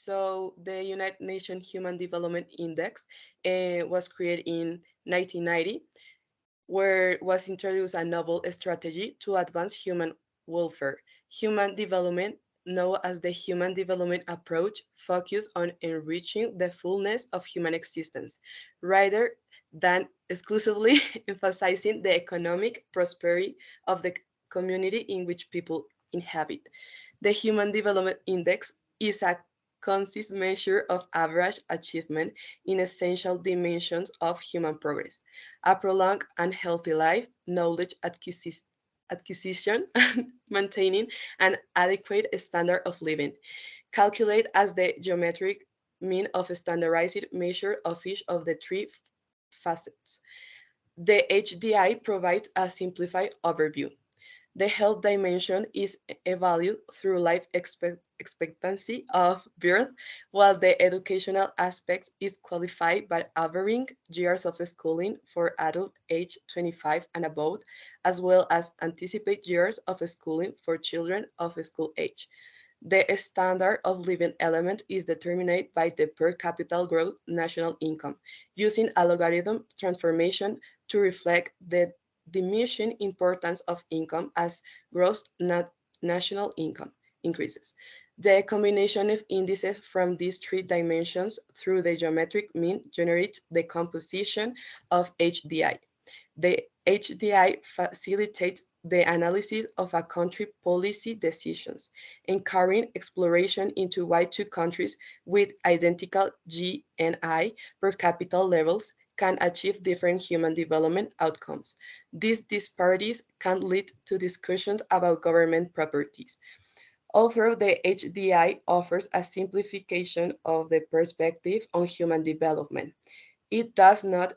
So the United Nations Human Development Index was created in 1990, where was introduced a novel strategy to advance human welfare. Human development, known as the Human Development Approach, focus on enriching the fullness of human existence, rather than exclusively emphasizing the economic prosperity of the community in which people inhabit. The Human Development Index is a concise measure of average achievement in essential dimensions of human progress: a prolonged and healthy life, knowledge acquisition, and maintaining an adequate standard of living, calculated as the geometric mean of a standardized measure of each of the three facets. The HDI provides a simplified overview. The health dimension is evaluated through life expectancy of birth, while the educational aspect is qualified by averaging years of schooling for adults aged 25 and above, as well as anticipated years of schooling for children of school age. The standard of living element is determined by the per capita gross national income, using a logarithm transformation to reflect the diminishing importance of income as gross national income increases. The combination of indices from these three dimensions through the geometric mean generates the composition of HDI. The HDI facilitates the analysis of a country policy decisions, encouraging exploration into why two countries with identical GNI per capita levels can achieve different human development outcomes. These disparities can lead to discussions about government properties. Although the HDI offers a simplification of the perspective on human development, it does not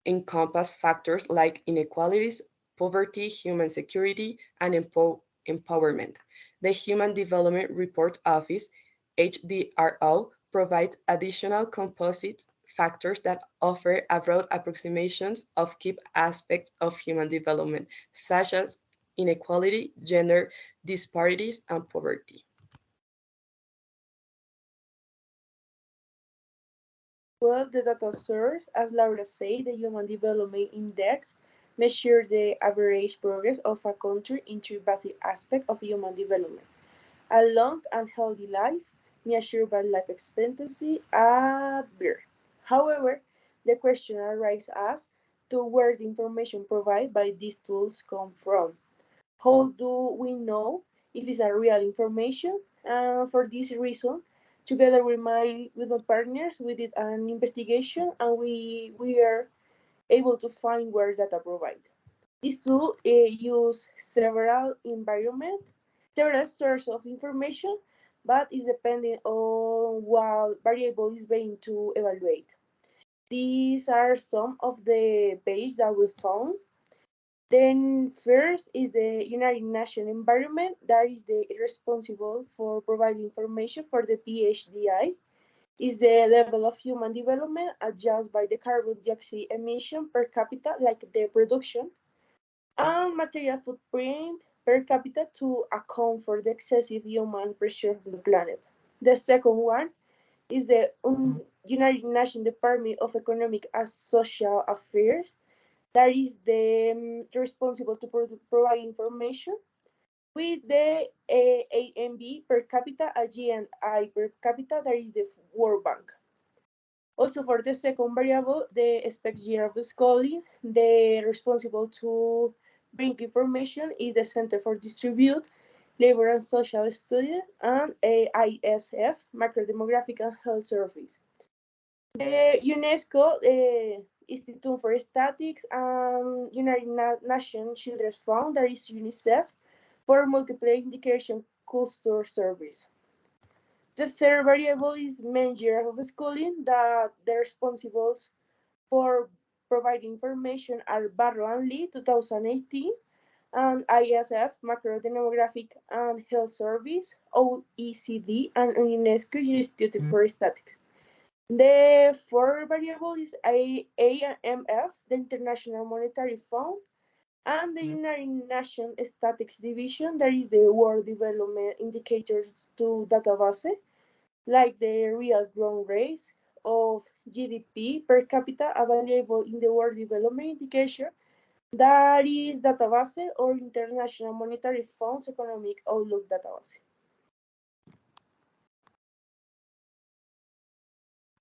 encompass factors like inequalities, poverty, human security, and empowerment. The Human Development Report Office, HDRO, provides additional composite factors that offer a broad approximations of key aspects of human development, such as inequality, gender disparities, and poverty. Well, the data source, as Laura said, the Human Development Index measures the average progress of a country in three basic aspects of human development: a long and healthy life, measured by life expectancy at birth. However, the question arises as to where the information provided by these tools come from. How do we know if it's a real information? For this reason, together with my partners, we did an investigation and we are able to find where data provide. This tool use several sources of information, but is depending on what variable is being to evaluate. These are some of the page that we found. Then first is the United Nations Environment, that is the responsible for providing information for the PHDI, is the level of human development adjusted by the carbon dioxide emission per capita, like the production, and material footprint per capita to account for the excessive human pressure of the planet. The second one is the United Nations Department of Economic and Social Affairs, that is responsible to provide information with the AMB per capita and GNI per capita, that is the World Bank. Also for the second variable, the expected year of schooling, the responsible to bring information is the Center for Distribute Labor and Social Studies and ISF, Macro Demographic and Health Service. The UNESCO Institute for Statistics and United Nations Children's Fund, that is UNICEF, for multiple indication cluster service. The third variable is main year of schooling, that the responsibles for providing information are Barrow and Lee 2018, and ISF Macro Demographic and Health Service, OECD, and UNESCO Institute for Statistics. The fourth variable is AMF, the International Monetary Fund, and the United Nations Statistics Division, that is the World Development Indicators to Database. like the real growth rate of GDP per capita available in the World Development Indicator, that is database or International Monetary Fund's Economic Outlook database.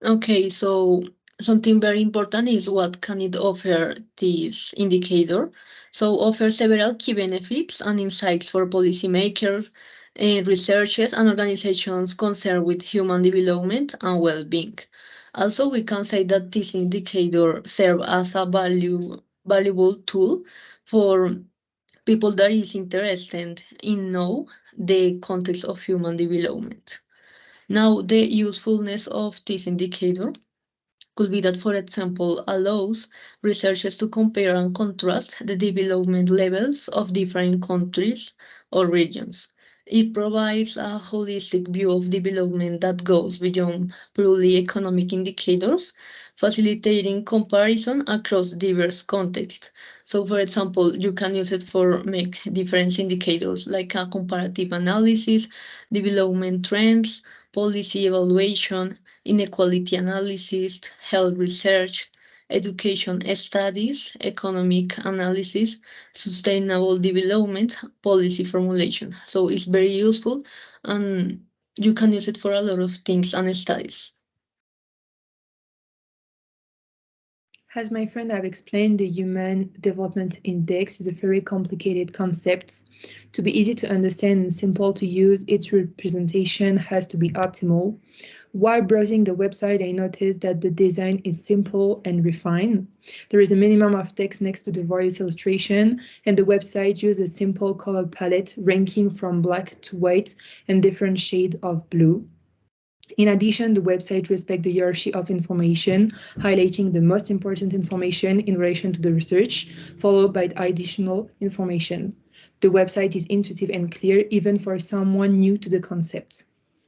Okay, so something very important is what can it offer this indicator. So offer several key benefits and insights for policymakers, researchers, and organizations concerned with human development and well-being. Also, we can say that this indicator serves as a valuable tool for people that is interested in know the context of human development. Now, the usefulness of this indicator could be that, for example, allows researchers to compare and contrast the development levels of different countries or regions. It provides a holistic view of development that goes beyond purely economic indicators, facilitating comparison across diverse contexts. So, for example, you can use it for make different indicators like a comparative analysis, development trends, policy evaluation, inequality analysis, health research, education studies, economic analysis, sustainable development, policy formulation. So it's very useful and you can use it for a lot of things and studies. As my friend have explained, the Human Development Index is a very complicated concept. To be easy to understand and simple to use, its representation has to be optimal. While browsing the website, I noticed that the design is simple and refined. There is a minimum of text next to the various illustration, and the website uses a simple color palette ranging from black to white and different shades of blue. In addition, the website respects the hierarchy of information, highlighting the most important information in relation to the research, followed by additional information. The website is intuitive and clear, even for someone new to the concept.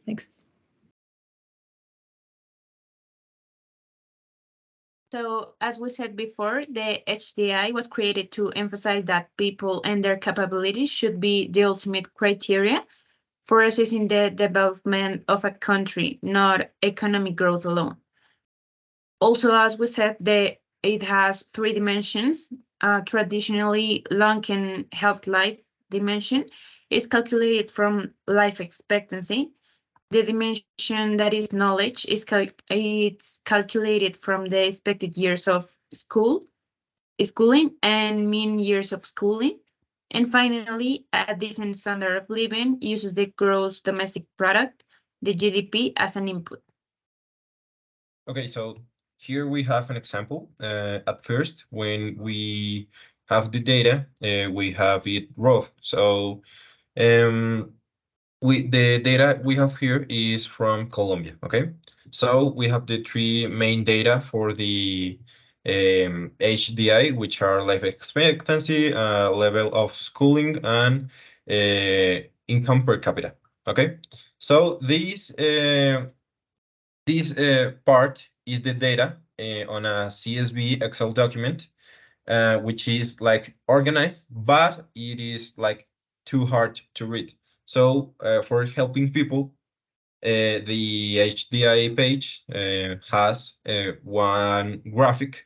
Next. So, as we said before, the HDI was created to emphasize that people and their capabilities should be the ultimate criteria for assessing the development of a country, not economic growth alone. Also, as we said, it has three dimensions. Traditionally, long and health life dimension is calculated from life expectancy. The dimension that is knowledge is it's calculated from the expected years of schooling and mean years of schooling. And finally, a decent standard of living uses the gross domestic product, the GDP, as an input. Okay, so here we have an example. At first, when we have the data, we have it raw. So um, the data we have here is from Colombia. Okay, so we have the three main data for the HDI, which are life expectancy, level of schooling, and income per capita. Okay, so this part is the data on a CSV Excel document, which is like organized, but it is like too hard to read. So for helping people, the HDI page has one graphic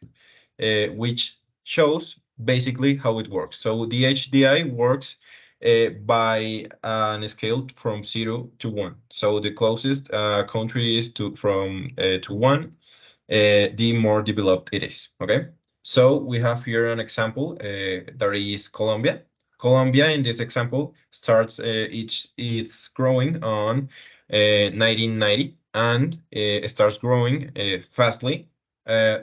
which shows basically how it works. So the HDI works by an scale from 0 to 1. So the closest country is to 1, the more developed it is. Okay. So we have here an example that is Colombia. Colombia in this example starts it's growing on 1990 and starts growing fastly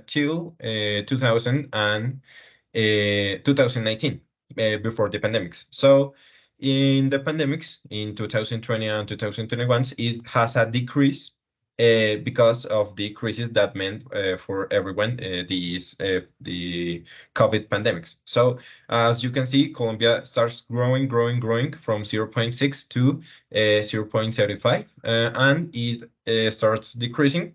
till 2019 before the pandemics. So in the pandemics in 2020 and 2021, it has a decrease because of the crisis that meant for everyone the COVID pandemics. So as you can see, Colombia starts growing from 0.6 to 0.75, and it starts decreasing,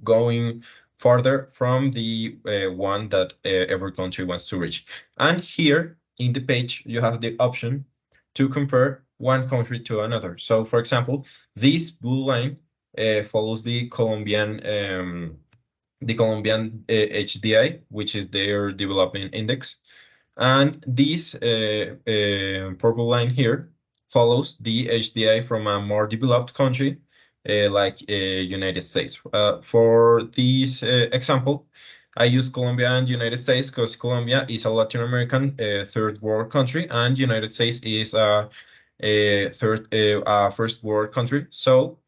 going farther from the one that every country wants to reach. And here in the page, you have the option to compare one country to another. So, for example, this blue line follows the Colombian HDI, which is their development index. And this purple line here follows the HDI from a more developed country, like United States. For this example, I use Colombia and United States because Colombia is a Latin American third world country, and United States is a first world country. So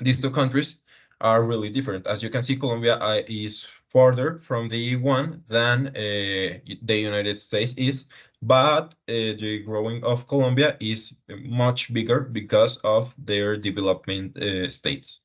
these two countries are really different. As you can see, Colombia is further from the one than the United States is, but the growing of Colombia is much bigger because of their development states.